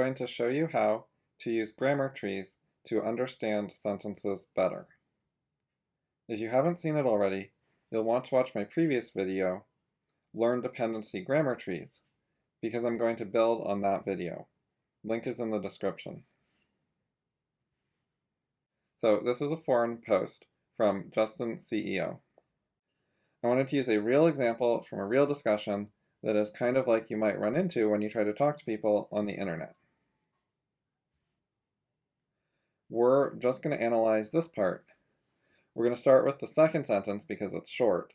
going to show you how to use grammar trees to understand sentences better. If you haven't seen it already, you'll want to watch my previous video, Learn Dependency Grammar Trees, because I'm going to build on that video. Link is in the description. So this is a forum post from Justin CEO. I wanted to use a real example from a real discussion that is kind of like you might run into when you try to talk to people on the internet. We're just going to analyze this part. We're going to start with the second sentence because it's short,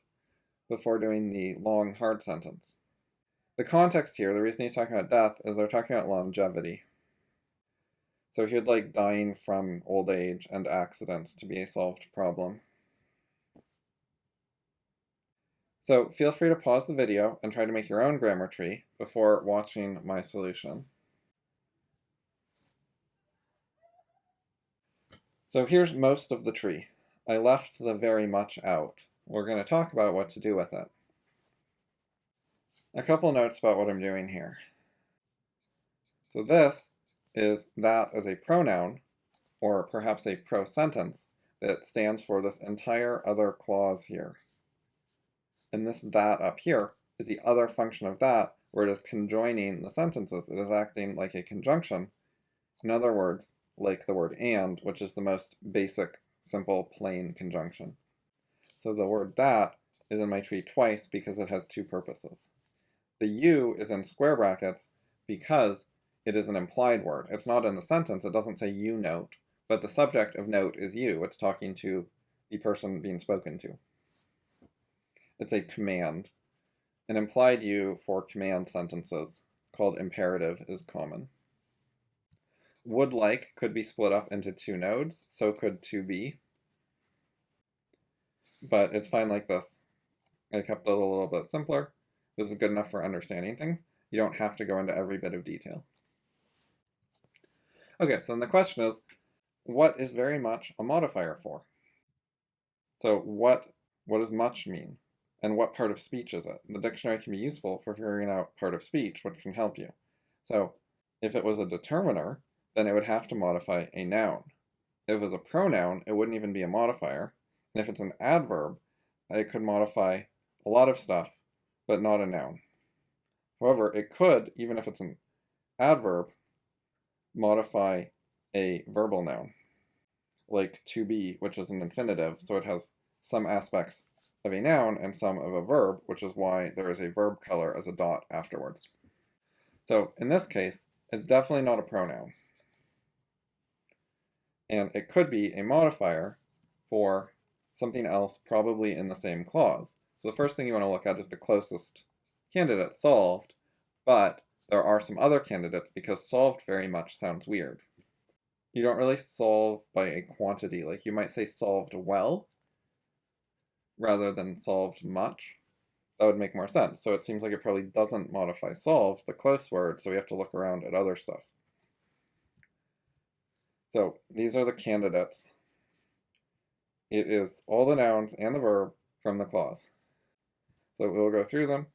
before doing the long, hard sentence. The context here, the reason he's talking about death, is they're talking about longevity. So he'd like dying from old age and accidents to be a solved problem. So feel free to pause the video and try to make your own grammar tree before watching my solution. So here's most of the tree. I left the very much out. We're going to talk about what to do with it. A couple notes about what I'm doing here. So this is that as a pronoun, or perhaps a pro-sentence, that stands for this entire other clause here. And this that up here is the other function of that, where it is conjoining the sentences. It is acting like a conjunction. In other words, like the word and, which is the most basic, simple, plain conjunction. So the word that is in my tree twice because it has two purposes. The you is in square brackets because it is an implied word. It's not in the sentence. It doesn't say you note, but the subject of note is you. It's talking to the person being spoken to. It's a command. An implied you for command sentences called imperative is common. Would like could be split up into two nodes, so could to be. But it's fine like this. I kept it a little bit simpler. This is good enough for understanding things. You don't have to go into every bit of detail. Okay, so then the question is, what is very much a modifier for? So what does much mean? And what part of speech is it? The dictionary can be useful for figuring out part of speech, which can help you. So if it was a determiner, then it would have to modify a noun. If it was a pronoun, it wouldn't even be a modifier. And if it's an adverb, it could modify a lot of stuff, but not a noun. However, it could, even if it's an adverb, modify a verbal noun, like to be, which is an infinitive, so it has some aspects of a noun and some of a verb, which is why there is a verb color as a dot afterwards. So in this case, it's definitely not a pronoun. And it could be a modifier for something else probably in the same clause. So the first thing you want to look at is the closest candidate, solved, but there are some other candidates because solved very much sounds weird. You don't really solve by a quantity, like you might say solved well rather than solved much. That would make more sense. So it seems like it probably doesn't modify solve, the close word, so we have to look around at other stuff. So these are the candidates. It is all the nouns and the verb from the clause. So we'll go through them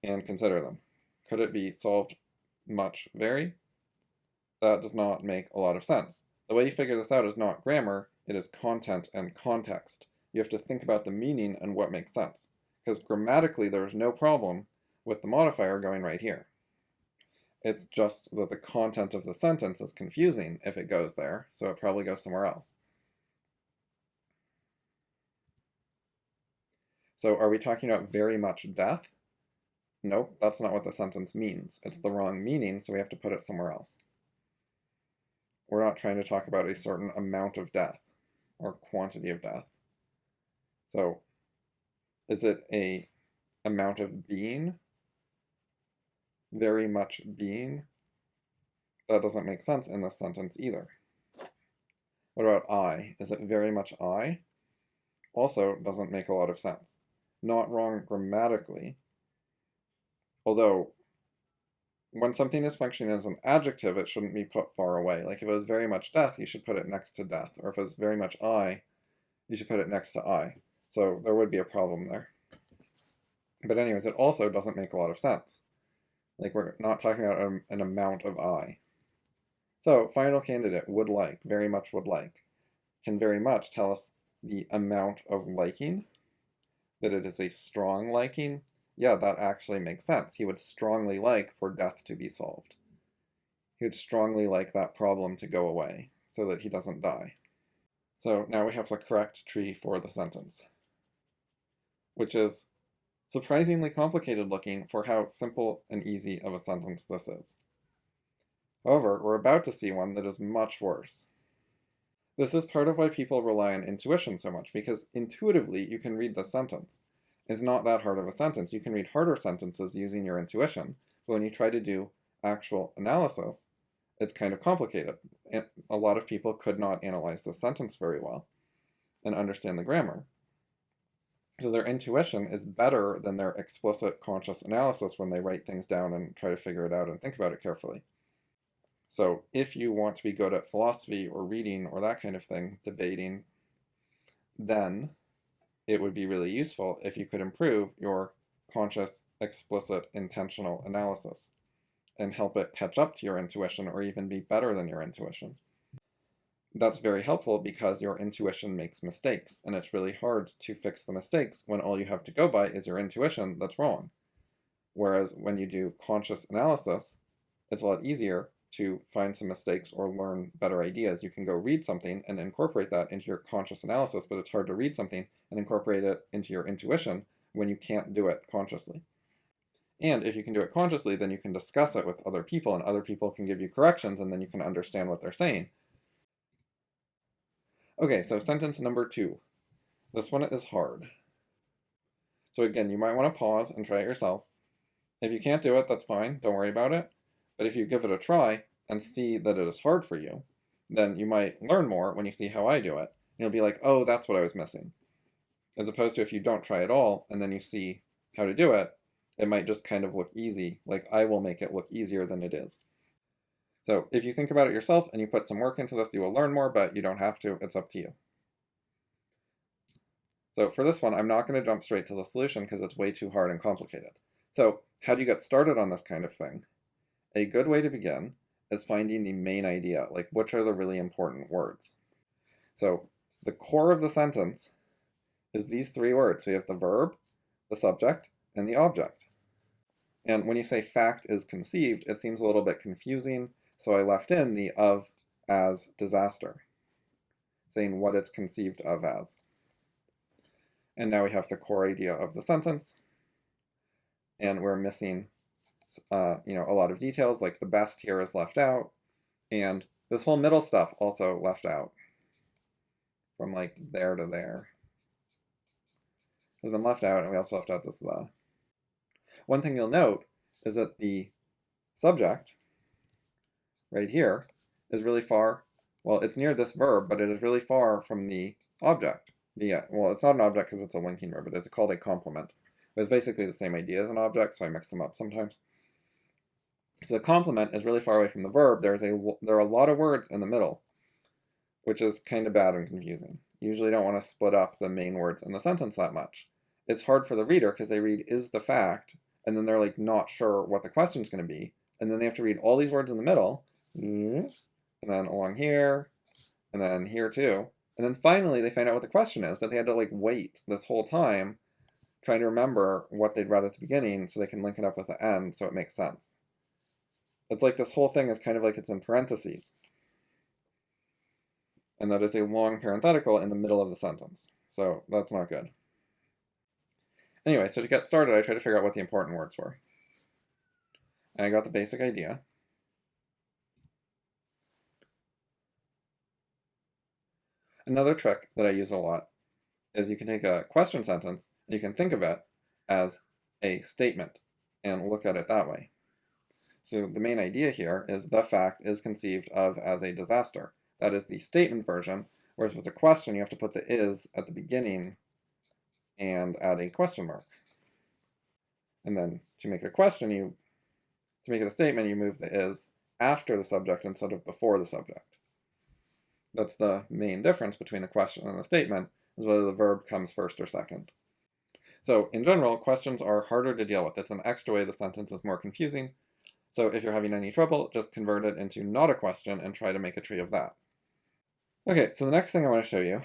and consider them. Could it be solved much very? That does not make a lot of sense. The way you figure this out is not grammar, it is content and context. You have to think about the meaning and what makes sense. Because grammatically there's no problem with the modifier going right here. It's just that the content of the sentence is confusing if it goes there, so it probably goes somewhere else. So are we talking about very much death? Nope, that's not what the sentence means. It's the wrong meaning, so we have to put it somewhere else. We're not trying to talk about a certain amount of death or quantity of death. So is it a amount of being? Very much being? That doesn't make sense in this sentence either. What about I? Is it very much I? Also doesn't make a lot of sense. Not wrong grammatically, although when something is functioning as an adjective, it shouldn't be put far away. Like if it was very much death, you should put it next to death. Or if it was very much I, you should put it next to I. So there would be a problem there. But anyways, it also doesn't make a lot of sense. Like we're not talking about an amount of I. So, final candidate, would like, very much would like, can very much tell us the amount of liking, that it is a strong liking. Yeah, that actually makes sense. He would strongly like for death to be solved. He would strongly like that problem to go away so that he doesn't die. So now we have the correct tree for the sentence, which is surprisingly complicated looking for how simple and easy of a sentence this is. However, we're about to see one that is much worse. This is part of why people rely on intuition so much, because intuitively you can read the sentence. It's not that hard of a sentence. You can read harder sentences using your intuition, but when you try to do actual analysis, it's kind of complicated. And a lot of people could not analyze the sentence very well and understand the grammar. So their intuition is better than their explicit conscious analysis when they write things down and try to figure it out and think about it carefully. So if you want to be good at philosophy or reading or that kind of thing, debating, then it would be really useful if you could improve your conscious, explicit, intentional analysis and help it catch up to your intuition or even be better than your intuition. That's very helpful because your intuition makes mistakes, and it's really hard to fix the mistakes when all you have to go by is your intuition that's wrong. Whereas when you do conscious analysis, it's a lot easier to find some mistakes or learn better ideas. You can go read something and incorporate that into your conscious analysis, but it's hard to read something and incorporate it into your intuition when you can't do it consciously. And if you can do it consciously, then you can discuss it with other people, and other people can give you corrections, and then you can understand what they're saying. Okay, so sentence number 2. This one is hard. So again, you might want to pause and try it yourself. If you can't do it, that's fine, don't worry about it. But if you give it a try and see that it is hard for you, then you might learn more when you see how I do it. And you'll be like, oh, that's what I was missing. As opposed to if you don't try at all and then you see how to do it, it might just kind of look easy, like I will make it look easier than it is. So if you think about it yourself and you put some work into this, you will learn more, but you don't have to, it's up to you. So for this one, I'm not going to jump straight to the solution because it's way too hard and complicated. So how do you get started on this kind of thing? A good way to begin is finding the main idea, like which are the really important words. So the core of the sentence is these 3 words. So you have the verb, the subject, and the object. And when you say fact is conceived, it seems a little bit confusing, so I left in the of as disaster, saying what it's conceived of as. And now we have the core idea of the sentence, and we're missing a lot of details, like the best here is left out, and this whole middle stuff also left out, from like there to there. Has been left out, and we also left out this the. One thing you'll note is that the subject, right here, is really far, well, it's near this verb, but it is really far from the object. Well, it's not an object because it's a linking verb, but it's called a complement. But it's basically the same idea as an object, so I mix them up sometimes. So the complement is really far away from the verb. There are a lot of words in the middle, which is kind of bad and confusing. You usually don't want to split up the main words in the sentence that much. It's hard for the reader because they read is the fact, and then they're like not sure what the question's going to be, and then they have to read all these words in the middle, and then along here, and then here too, and then finally they find out what the question is, but they had to like wait this whole time trying to remember what they'd read at the beginning so they can link it up with the end so it makes sense. It's like this whole thing is kind of like it's in parentheses, and that it's a long parenthetical in the middle of the sentence, so that's not good. Anyway, so to get started, I tried to figure out what the important words were. And I got the basic idea. Another trick that I use a lot is you can take a question sentence and you can think of it as a statement and look at it that way. So the main idea here is the fact is conceived of as a disaster. That is the statement version, whereas if it's a question, you have to put the is at the beginning and add a question mark. And then to make it a question, to make it a statement, you move the is after the subject instead of before the subject. That's the main difference between the question and the statement, is whether the verb comes first or second. So in general, questions are harder to deal with. It's an extra way the sentence is more confusing. So if you're having any trouble, just convert it into not a question and try to make a tree of that. Okay, so the next thing I want to show you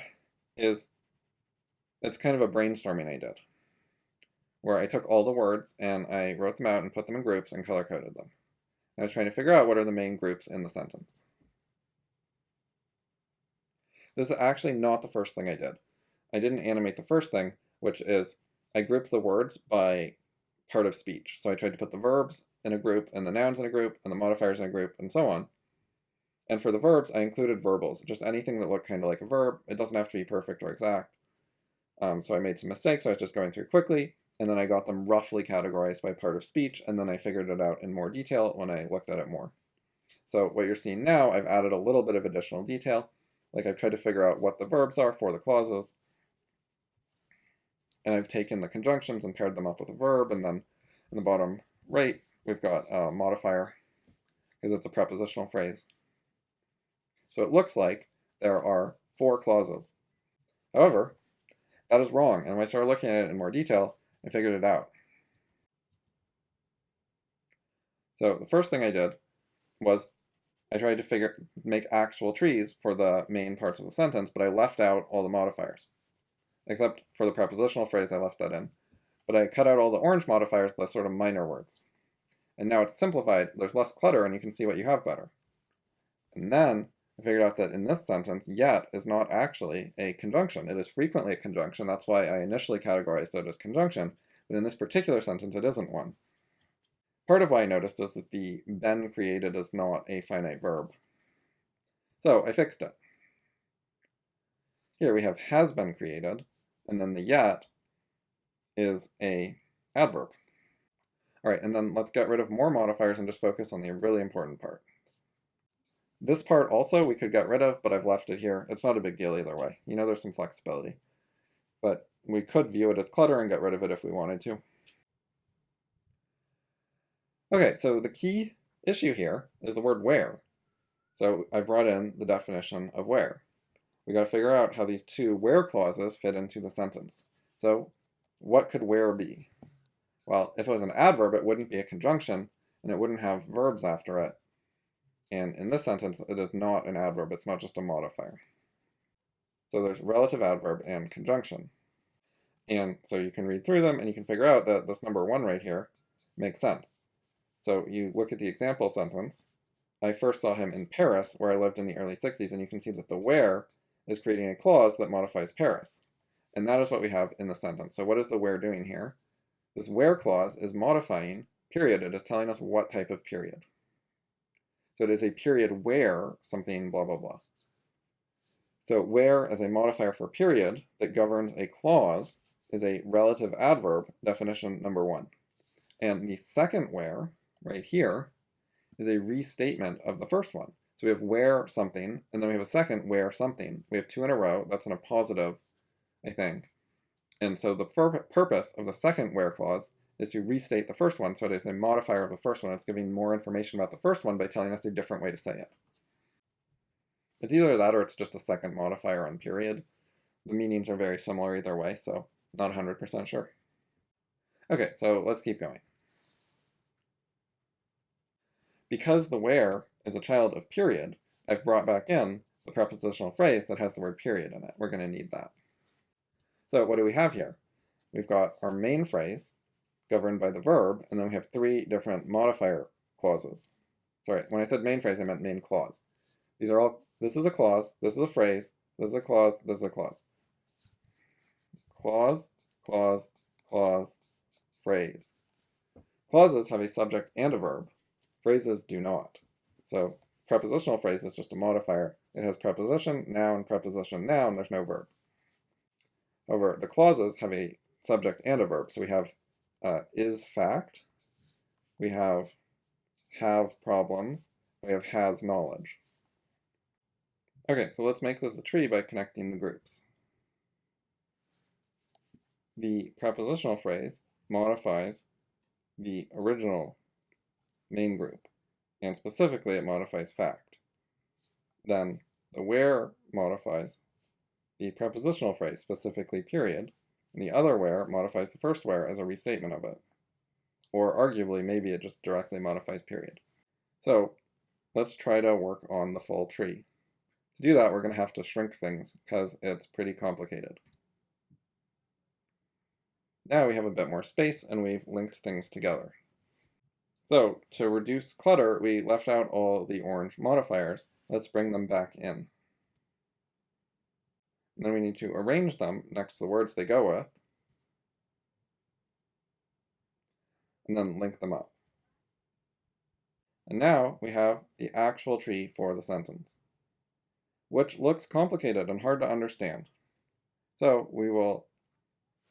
is, it's kind of a brainstorming I did, where I took all the words and I wrote them out and put them in groups and color-coded them. And I was trying to figure out what are the main groups in the sentence. This is actually not the first thing I did. I didn't animate the first thing, which is I grouped the words by part of speech. So I tried to put the verbs in a group, and the nouns in a group, and the modifiers in a group, and so on. And for the verbs, I included verbals, just anything that looked kind of like a verb. It doesn't have to be perfect or exact. So I made some mistakes. I was just going through quickly, and then I got them roughly categorized by part of speech, and then I figured it out in more detail when I looked at it more. So what you're seeing now, I've added a little bit of additional detail. Like I've tried to figure out what the verbs are for the clauses, and I've taken the conjunctions and paired them up with a verb, and then in the bottom right, we've got a modifier, because it's a prepositional phrase. So it looks like there are 4 clauses. However, that is wrong, and when I started looking at it in more detail, I figured it out. So the first thing I did was I tried to make actual trees for the main parts of the sentence, but I left out all the modifiers. Except for the prepositional phrase, I left that in. But I cut out all the orange modifiers, the sort of minor words. And now it's simplified, there's less clutter, and you can see what you have better. And then I figured out that in this sentence, yet is not actually a conjunction. It is frequently a conjunction. That's why I initially categorized it as conjunction. But in this particular sentence, it isn't one. Part of what I noticed is that the been created is not a finite verb. So I fixed it. Here we have has been created, and then the yet is a adverb. All right, and then let's get rid of more modifiers and just focus on the really important part. This part also we could get rid of, but I've left it here. It's not a big deal either way. You know, there's some flexibility. But we could view it as clutter and get rid of it if we wanted to. Okay, so the key issue here is the word where. So I brought in the definition of where. We got to figure out how these 2 where clauses fit into the sentence. So what could where be? Well, if it was an adverb, it wouldn't be a conjunction, and it wouldn't have verbs after it. And in this sentence, it is not an adverb. It's not just a modifier. So there's relative adverb and conjunction. And so you can read through them, and you can figure out that this number 1 right here makes sense. So you look at the example sentence. I first saw him in Paris, where I lived in the early 60s, and you can see that the where is creating a clause that modifies Paris. And that is what we have in the sentence. So what is the where doing here? This where clause is modifying period. It is telling us what type of period. So it is a period where something blah, blah, blah. So where as a modifier for period that governs a clause is a relative adverb, definition number 1. And the second where, right here, is a restatement of the first one. So we have where something, and then we have a second where something. We have 2 in a row. That's in a positive, I think. And so the purpose of the second where clause is to restate the first one, so it is a modifier of the first one. It's giving more information about the first one by telling us a different way to say it. It's either that or it's just a second modifier on period. The meanings are very similar either way, so not 100% sure. Okay, so let's keep going. Because the where is a child of period, I've brought back in the prepositional phrase that has the word period in it. We're going to need that. So what do we have here? We've got our main phrase governed by the verb, and then we have 3 different modifier clauses. Sorry, when I said main phrase, I meant main clause. These are all, this is a clause, this is a phrase, this is a clause, this is a clause. Clause, clause, clause, phrase. Clauses have a subject and a verb. Phrases do not. So prepositional phrase is just a modifier. It has preposition, noun, there's no verb. However, the clauses have a subject and a verb. So we have is fact, we have problems, we have has knowledge. Okay, so let's make this a tree by connecting the groups. The prepositional phrase modifies the original main group, and specifically it modifies fact. Then the where modifies the prepositional phrase, specifically period, and the other where modifies the first where as a restatement of it. or arguably maybe it just directly modifies period. So let's try to work on the full tree. To do that, we're going to have to shrink things because it's pretty complicated. Now we have a bit more space and we've linked things together. So to reduce clutter, we left out all the orange modifiers. Let's bring them back in. And then we need to arrange them next to the words they go with, and then link them up. And now we have the actual tree for the sentence, which looks complicated and hard to understand. So we will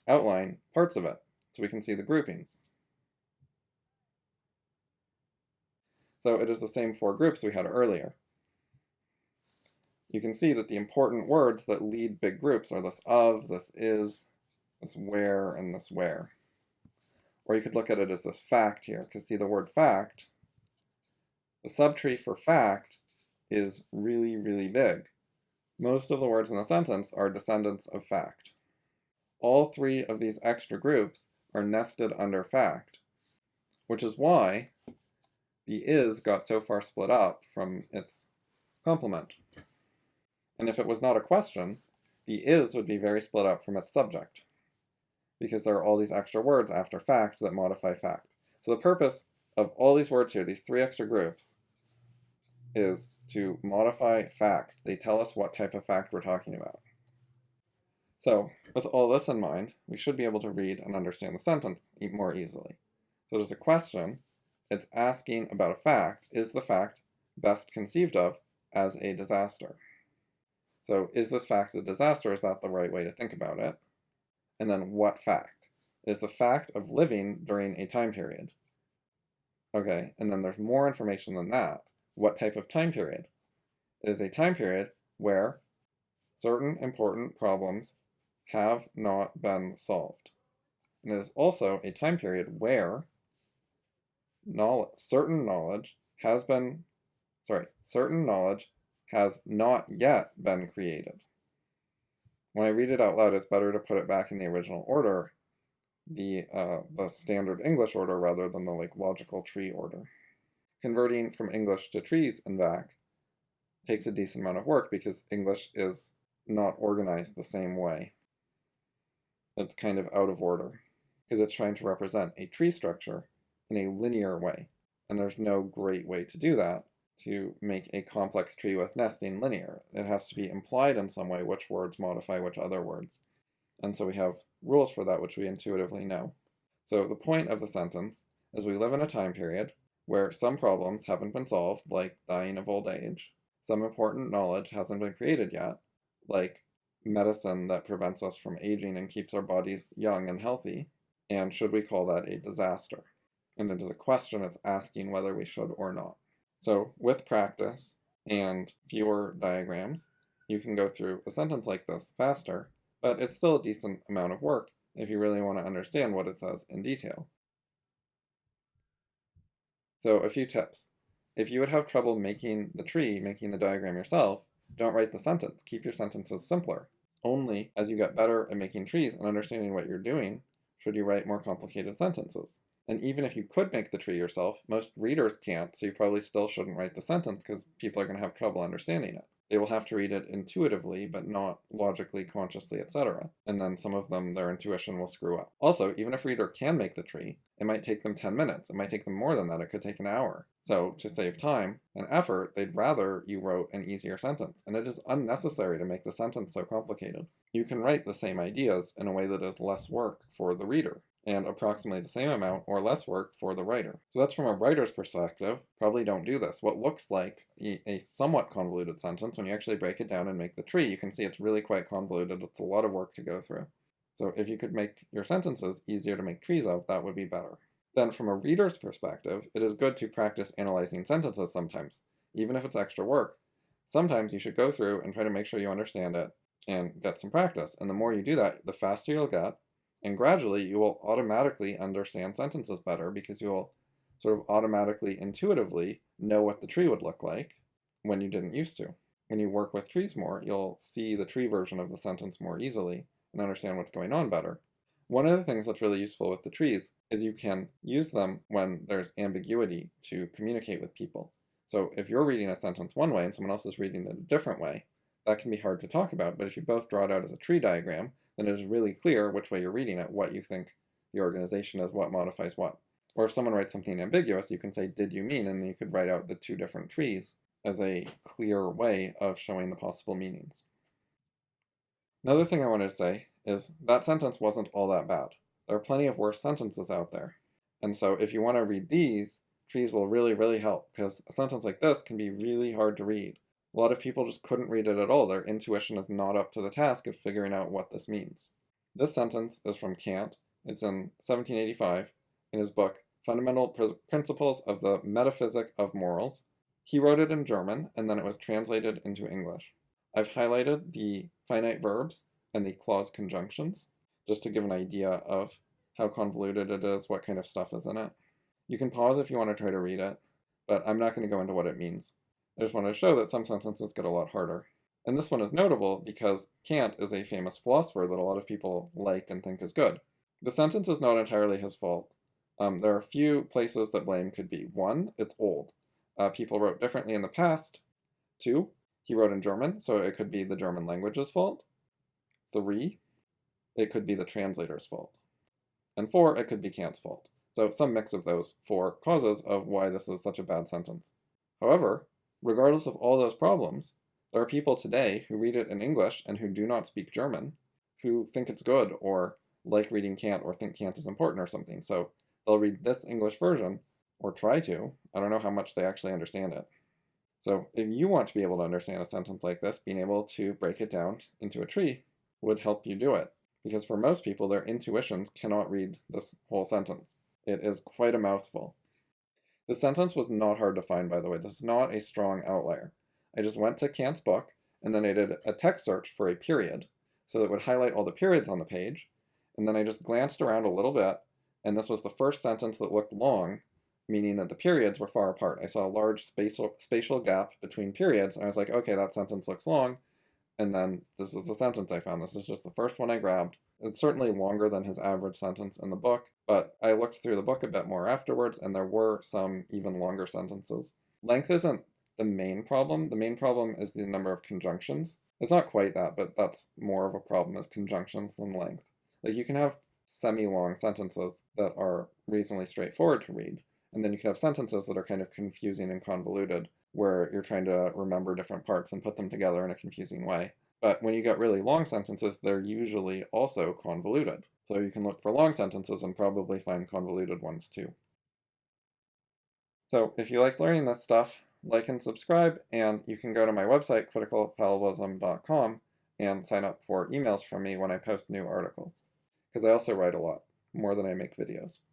outline parts of it so we can see the groupings. So it is the same 4 groups we had earlier. You can see that the important words that lead big groups are this of, this is, this where, and this where. Or you could look at it as this fact here, because see the word fact, the subtree for fact is really, really big. Most of the words in the sentence are descendants of fact. All 3 of these extra groups are nested under fact, which is why the is got so far split up from its complement. And if it was not a question, the is would be very split up from its subject, because there are all these extra words after fact that modify fact. So the purpose of all these words here, these 3 extra groups, is to modify fact. They tell us what type of fact we're talking about. So with all this in mind, we should be able to read and understand the sentence more easily. So there's a question. It's asking about a fact. Is the fact best conceived of as a disaster? So is this fact a disaster? Is that the right way to think about it? And then what fact? Is the fact of living during a time period? Okay, and then there's more information than that. What type of time period? It is a time period where certain important problems have not been solved. And it is also a time period where certain knowledge has not yet been created. When I read it out loud, it's better to put it back in the original order, the standard English order, rather than the logical tree order. Converting from English to trees and back takes a decent amount of work because English is not organized the same way. It's kind of out of order because it's trying to represent a tree structure in a linear way, and there's no great way to do that to make a complex tree with nesting linear. It has to be implied in some way which words modify which other words, and so we have rules for that which we intuitively know. So the point of the sentence is we live in a time period where some problems haven't been solved, like dying of old age. Some important knowledge hasn't been created yet, like medicine that prevents us from aging and keeps our bodies young and healthy. And should we call that a disaster? And it is a question it's asking whether we should or not. So with practice and fewer diagrams, you can go through a sentence like this faster, but it's still a decent amount of work if you really want to understand what it says in detail. So a few tips. If you would have trouble making the diagram yourself, don't write the sentence. Keep your sentences simpler. Only as you get better at making trees and understanding what you're doing should you write more complicated sentences. And even if you could make the tree yourself, most readers can't, so you probably still shouldn't write the sentence because people are going to have trouble understanding it. They will have to read it intuitively, but not logically, consciously, etc. And then some of them, their intuition will screw up. Also, even if a reader can make the tree, it might take them 10 minutes. It might take them more than that. It could take an hour. So to save time and effort, they'd rather you wrote an easier sentence. And it is unnecessary to make the sentence so complicated. You can write the same ideas in a way that is less work for the reader, and approximately the same amount or less work for the writer. So that's from a writer's perspective. Probably don't do this. What looks like a somewhat convoluted sentence, when you actually break it down and make the tree, you can see it's really quite convoluted. It's a lot of work to go through. So if you could make your sentences easier to make trees of, that would be better. Then from a reader's perspective, it is good to practice analyzing sentences sometimes, even if it's extra work. Sometimes you should go through and try to make sure you understand it and get some practice. And the more you do that, the faster you'll get. And gradually, you will automatically understand sentences better because you'll sort of automatically, intuitively know what the tree would look like when you didn't used to. When you work with trees more, you'll see the tree version of the sentence more easily and understand what's going on better. One of the things that's really useful with the trees is you can use them when there's ambiguity to communicate with people. So if you're reading a sentence one way and someone else is reading it a different way, that can be hard to talk about, but if you both draw it out as a tree diagram, then it is really clear which way you're reading it, what you think the organization is, what modifies what. Or if someone writes something ambiguous, you can say, did you mean? And then you could write out the two different trees as a clear way of showing the possible meanings. Another thing I wanted to say is that sentence wasn't all that bad. There are plenty of worse sentences out there. And so if you want to read these, trees will really, really help, because a sentence like this can be really hard to read. A lot of people just couldn't read it at all. Their intuition is not up to the task of figuring out what this means. This sentence is from Kant. It's in 1785 in his book, Fundamental Principles of the Metaphysic of Morals. He wrote it in German, and then it was translated into English. I've highlighted the finite verbs and the clause conjunctions, just to give an idea of how convoluted it is, what kind of stuff is in it. You can pause if you want to try to read it, but I'm not going to go into what it means. I just want to show that some sentences get a lot harder. And this one is notable because Kant is a famous philosopher that a lot of people like and think is good. The sentence is not entirely his fault. There are a few places that blame could be. 1, it's old. People wrote differently in the past. 2, he wrote in German, so it could be the German language's fault. 3, it could be the translator's fault. And 4, it could be Kant's fault. So some mix of those 4 causes of why this is such a bad sentence. However, regardless of all those problems, there are people today who read it in English and who do not speak German, who think it's good or like reading Kant or think Kant is important or something. So they'll read this English version, or try to. I don't know how much they actually understand it. So if you want to be able to understand a sentence like this, being able to break it down into a tree would help you do it. Because for most people, their intuitions cannot read this whole sentence. It is quite a mouthful. The sentence was not hard to find, by the way. This is not a strong outlier. I just went to Kant's book, and then I did a text search for a period, so it would highlight all the periods on the page, and then I just glanced around a little bit, and this was the first sentence that looked long, meaning that the periods were far apart. I saw a large spatial gap between periods, and I was like, okay, that sentence looks long, and then this is the sentence I found. This is just the first one I grabbed. It's certainly longer than his average sentence in the book, but I looked through the book a bit more afterwards, and there were some even longer sentences. Length isn't the main problem. The main problem is the number of conjunctions. It's not quite that, but that's more of a problem as conjunctions than length. Like, you can have semi-long sentences that are reasonably straightforward to read, and then you can have sentences that are kind of confusing and convoluted, where you're trying to remember different parts and put them together in a confusing way. But when you get really long sentences, they're usually also convoluted. So you can look for long sentences and probably find convoluted ones too. So if you like learning this stuff, like and subscribe, and you can go to my website, criticalfallibilism.com, and sign up for emails from me when I post new articles. Because I also write a lot, more than I make videos.